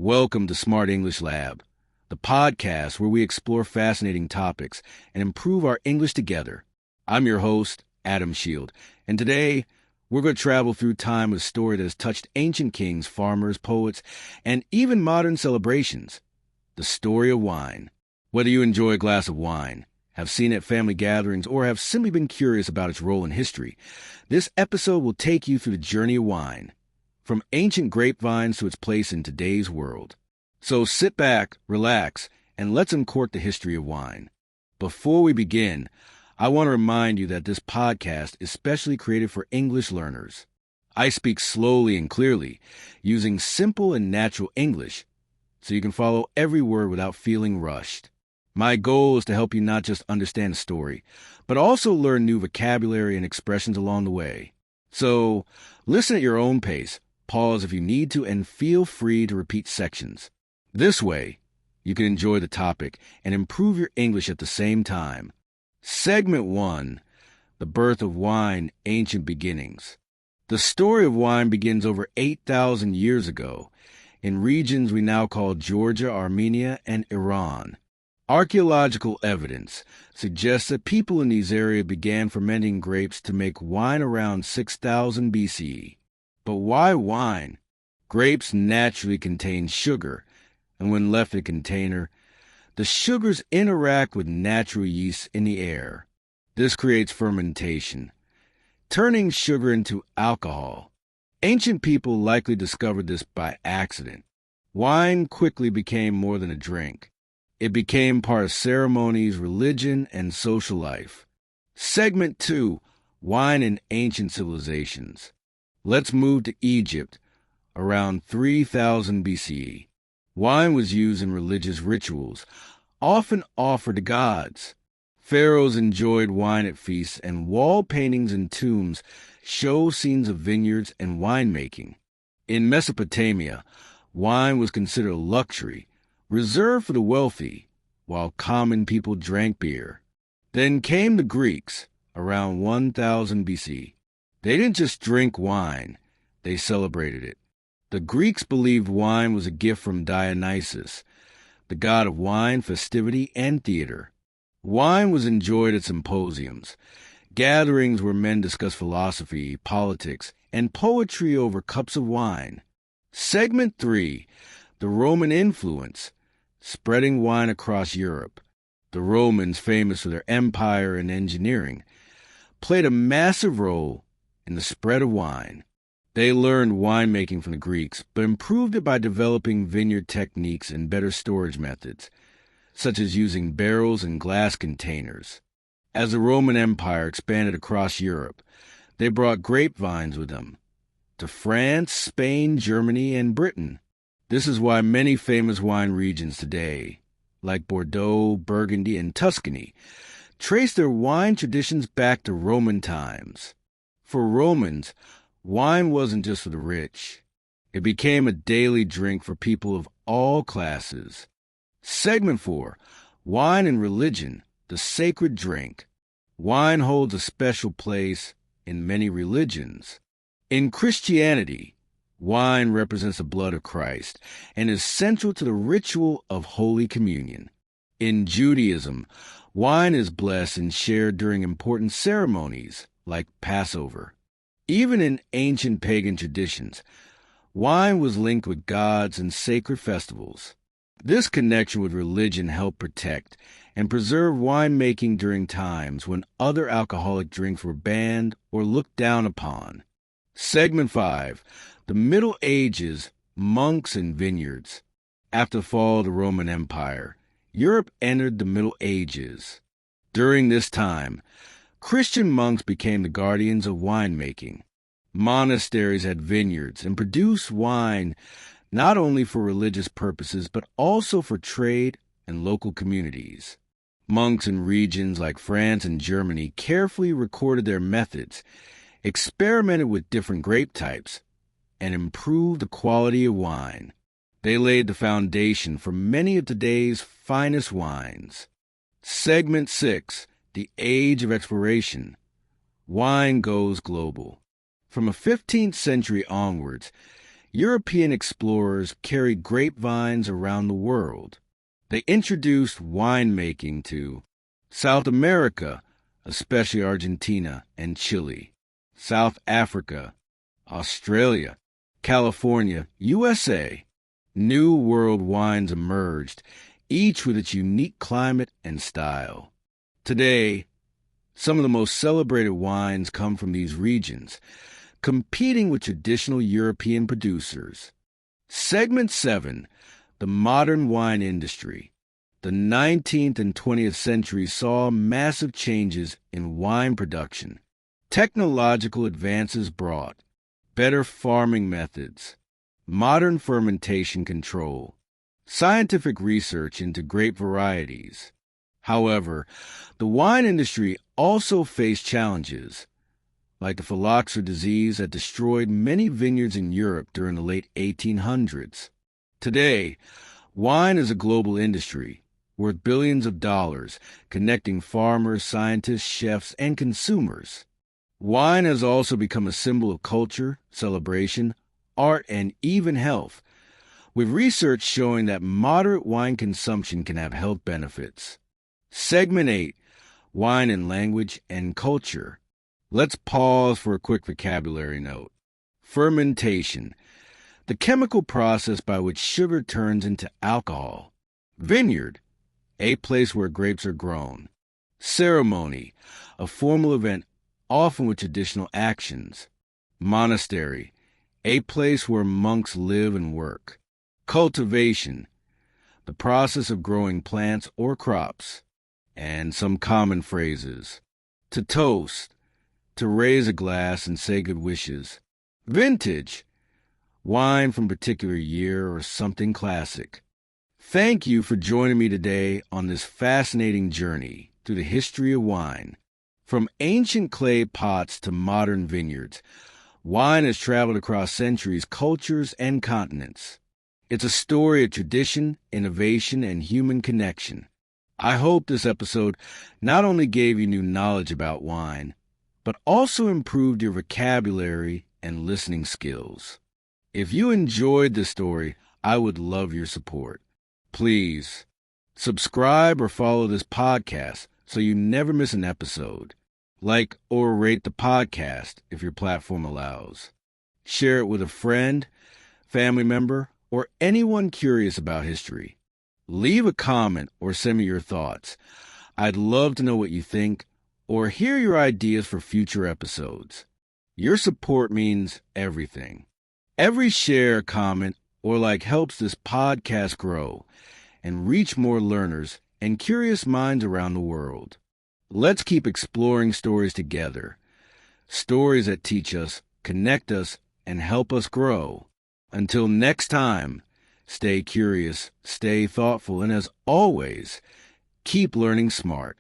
Welcome to Smart English Lab, the podcast where we explore fascinating topics and improve our English together. I'm your host, Adam Shield, and today we're going to travel through time with a story that has touched ancient kings, farmers, poets, and even modern celebrations. The story of wine. Whether you enjoy a glass of wine, have seen it at family gatherings, or have simply been curious about its role in history, this episode will take you through the journey of wine, from ancient grapevines to its place in today's world. So sit back, relax, and let's uncork the history of wine. Before we begin, I want to remind you that this podcast is specially created for English learners. I speak slowly and clearly, using simple and natural English, so you can follow every word without feeling rushed. My goal is to help you not just understand a story, but also learn new vocabulary and expressions along the way. So, listen at your own pace, pause if you need to, and feel free to repeat sections. This way, you can enjoy the topic and improve your English at the same time. Segment 1, The Birth of Wine, Ancient Beginnings. The story of wine begins over 8,000 years ago, in regions we now call Georgia, Armenia, and Iran. Archaeological evidence suggests that people in these areas began fermenting grapes to make wine around 6000 BCE. But why wine? Grapes naturally contain sugar, and when left in a container, the sugars interact with natural yeast in the air. This creates fermentation, turning sugar into alcohol. Ancient people likely discovered this by accident. Wine quickly became more than a drink. It became part of ceremonies, religion, and social life. Segment 2, Wine in Ancient Civilizations. Let's move to Egypt, around 3000 BCE. Wine was used in religious rituals, often offered to gods. Pharaohs enjoyed wine at feasts, and wall paintings and tombs show scenes of vineyards and winemaking. In Mesopotamia, wine was considered a luxury, reserved for the wealthy, while common people drank beer. Then came the Greeks, around 1000 BC. They didn't just drink wine, they celebrated it. The Greeks believed wine was a gift from Dionysus, the god of wine, festivity, and theater. Wine was enjoyed at symposiums, gatherings where men discussed philosophy, politics, and poetry over cups of wine. Segment 3, The Roman Influence, Spreading Wine Across Europe. The Romans, famous for their empire and engineering, played a massive role in the spread of wine. They learned winemaking from the Greeks, but improved it by developing vineyard techniques and better storage methods, such as using barrels and glass containers. As the Roman Empire expanded across Europe, they brought grapevines with them to France, Spain, Germany, and Britain. This is why many famous wine regions today, like Bordeaux, Burgundy, and Tuscany, trace their wine traditions back to Roman times. For Romans, wine wasn't just for the rich. It became a daily drink for people of all classes. Segment 4, Wine and Religion, the Sacred Drink. Wine holds a special place in many religions. In Christianity, wine represents the blood of Christ and is central to the ritual of Holy Communion. In Judaism, wine is blessed and shared during important ceremonies like Passover. Even in ancient pagan traditions, wine was linked with gods and sacred festivals. This connection with religion helped protect and preserve winemaking during times when other alcoholic drinks were banned or looked down upon. Segment 5, The Middle Ages, Monks and Vineyards. After the fall of the Roman Empire, Europe entered the Middle Ages. During this time, Christian monks became the guardians of winemaking. Monasteries had vineyards and produced wine not only for religious purposes but also for trade and local communities. Monks in regions like France and Germany carefully recorded their methods, experimented with different grape types, and improved the quality of wine. They laid the foundation for many of today's finest wines. Segment 6, The Age of Exploration. Wine goes global. From the 15th century onwards, European explorers carried grapevines around the world. They introduced winemaking to South America, especially Argentina and Chile, South Africa, Australia, California, USA. New world wines emerged, each with its unique climate and style. Today, some of the most celebrated wines come from these regions, competing with traditional European producers. Segment 7, the modern wine industry. The 19th and 20th centuries saw massive changes in wine production. Technological advances brought better farming methods, modern fermentation control, scientific research into grape varieties. However, the wine industry also faced challenges, like the phylloxera disease that destroyed many vineyards in Europe during the late 1800s. Today, wine is a global industry, worth billions of dollars, connecting farmers, scientists, chefs, and consumers. Wine has also become a symbol of culture, celebration, art, and even health, with research showing that moderate wine consumption can have health benefits. Segment 8, Wine and Language and Culture. Let's pause for a quick vocabulary note. Fermentation, the chemical process by which sugar turns into alcohol. Vineyard, a place where grapes are grown. Ceremony, a formal event often with traditional actions. Monastery, a place where monks live and work. Cultivation, the process of growing plants or crops. And some common phrases. To toast, to raise a glass and say good wishes. Vintage, wine from a particular year or something classic. Thank you for joining me today on this fascinating journey through the history of wine. From ancient clay pots to modern vineyards, wine has traveled across centuries, cultures, and continents. It's a story of tradition, innovation, and human connection. I hope this episode not only gave you new knowledge about wine, but also improved your vocabulary and listening skills. If you enjoyed this story, I would love your support. Please subscribe or follow this podcast so you never miss an episode. Like or rate the podcast if your platform allows. Share it with a friend, family member, or anyone curious about history. Leave a comment or send me your thoughts. I'd love to know what you think or hear your ideas for future episodes. Your support means everything. Every share, comment, or like helps this podcast grow and reach more learners and curious minds around the world. Let's keep exploring stories together. Stories that teach us, connect us, and help us grow. Until next time, stay curious, stay thoughtful, and as always, keep learning smart.